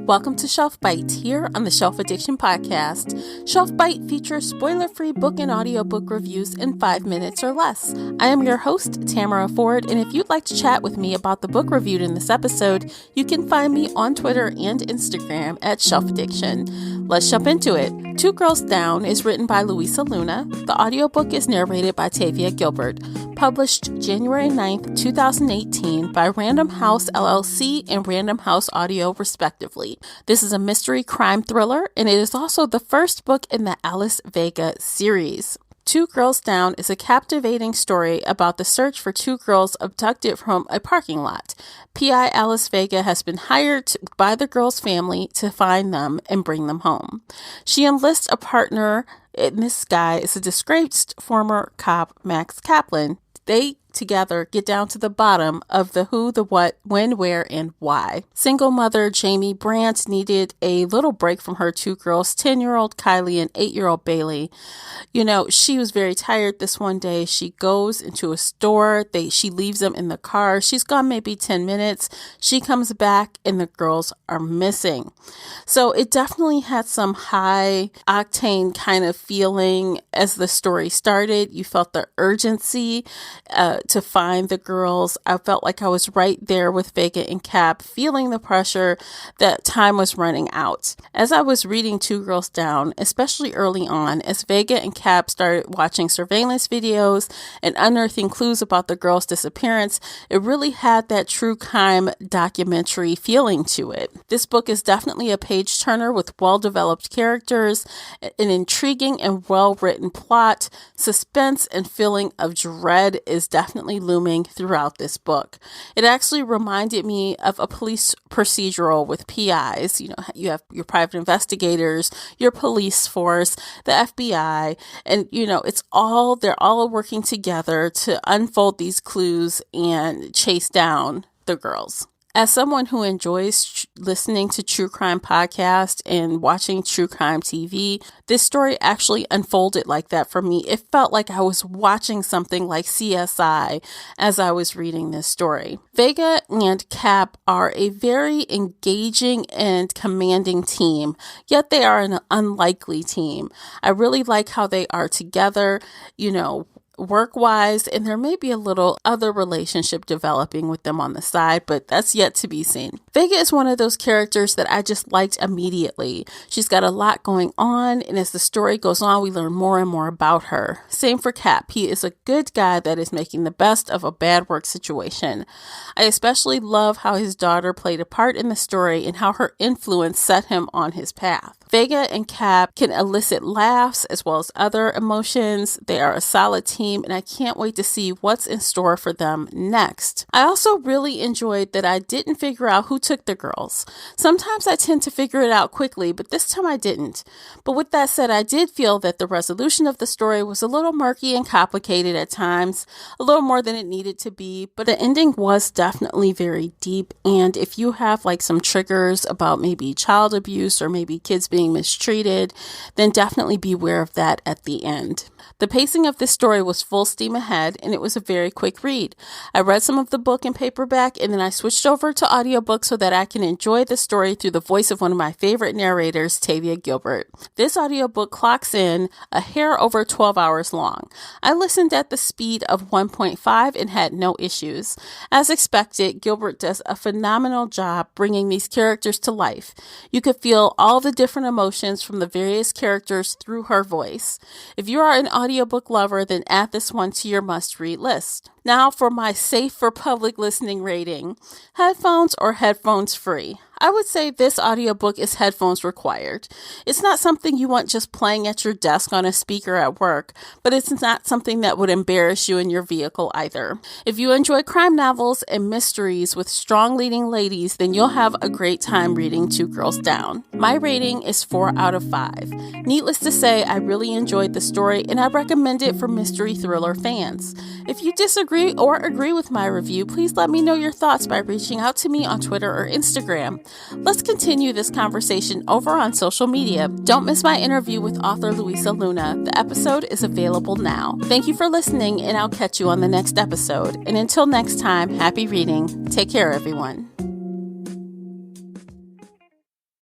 Welcome to Shelf Byte here on the Shelf Addiction Podcast. Shelf Byte features spoiler-free book and audiobook reviews in 5 minutes or less. I am your host, Tamara Ford, and if you'd like to chat with me about the book reviewed in this episode, you can find me on Twitter and Instagram at Shelf Addiction. Let's jump into it. Two Girls Down is written by Louisa Luna. The audiobook is narrated by Tavia Gilbert. Published January 9th, 2018 by Random House LLC and Random House Audio, respectively. This is a mystery crime thriller, and it is also the first book in the Alice Vega series. Two Girls Down is a captivating story about the search for two girls abducted from a parking lot. PI Alice Vega has been hired by the girls' family to find them and bring them home. She enlists a partner, and this guy is a disgraced former cop, Max Kaplan. They together get down to the bottom of the who, the what, when, where, and why. Single mother Jamie Brandt needed a little break from her two girls, 10-year-old Kylie and 8-year-old Bailey. She was very tired this one day. She goes into a store. She leaves them in the car. She's gone maybe 10 minutes. She comes back and the girls are missing. So it definitely had some high octane kind of feeling as the story started. You felt the urgency to find the girls. I felt like I was right there with Vega and Cap, feeling the pressure that time was running out. As I was reading Two Girls Down, especially early on, as Vega and Cap started watching surveillance videos and unearthing clues about the girls' disappearance, it really had that true crime documentary feeling to it. This book is definitely a page turner with well-developed characters, an intriguing and well-written plot. Suspense and feeling of dread is definitely looming throughout this book. It actually reminded me of a police procedural with PIs. You have your private investigators, your police force, the FBI, and they're all working together to unfold these clues and chase down the girls. As someone who enjoys listening to true crime podcasts and watching true crime TV, this story actually unfolded like that for me. It felt like I was watching something like CSI as I was reading this story. Vega and Cap are a very engaging and commanding team, yet they are an unlikely team. I really like how they are together, work-wise, and there may be a little other relationship developing with them on the side, but that's yet to be seen. Vega is one of those characters that I just liked immediately. She's got a lot going on, and as the story goes on, we learn more and more about her. Same for Cap. He is a good guy that is making the best of a bad work situation. I especially love how his daughter played a part in the story and how her influence set him on his path. Vega and Cap can elicit laughs as well as other emotions. They are a solid team, and I can't wait to see what's in store for them next. I also really enjoyed that I didn't figure out who took the girls. Sometimes I tend to figure it out quickly, but this time I didn't. But with that said, I did feel that the resolution of the story was a little murky and complicated at times, a little more than it needed to be, but the ending was definitely very deep. And if you have some triggers about maybe child abuse or maybe kids being mistreated, then definitely beware of that at the end. The pacing of this story was full steam ahead, and it was a very quick read. I read some of the book in paperback, and then I switched over to audiobook so that I can enjoy the story through the voice of one of my favorite narrators, Tavia Gilbert. This audiobook clocks in a hair over 12 hours long. I listened at the speed of 1.5 and had no issues. As expected, Gilbert does a phenomenal job bringing these characters to life. You could feel all the different emotions from the various characters through her voice. If you are an audiobook lover, then add this one to your must-read list. Now for my safe for public listening rating. Headphones or headphones free? I would say this audiobook is headphones required. It's not something you want just playing at your desk on a speaker at work, but it's not something that would embarrass you in your vehicle either. If you enjoy crime novels and mysteries with strong leading ladies, then you'll have a great time reading Two Girls Down. My rating is 4 out of 5. Needless to say, I really enjoyed the story and I recommend it for mystery thriller fans. If you disagree or agree with my review, please let me know your thoughts by reaching out to me on Twitter or Instagram. Let's continue this conversation over on social media. Don't miss my interview with author Louisa Luna. The episode is available now. Thank you for listening, and I'll catch you on the next episode. And until next time, happy reading. Take care, everyone.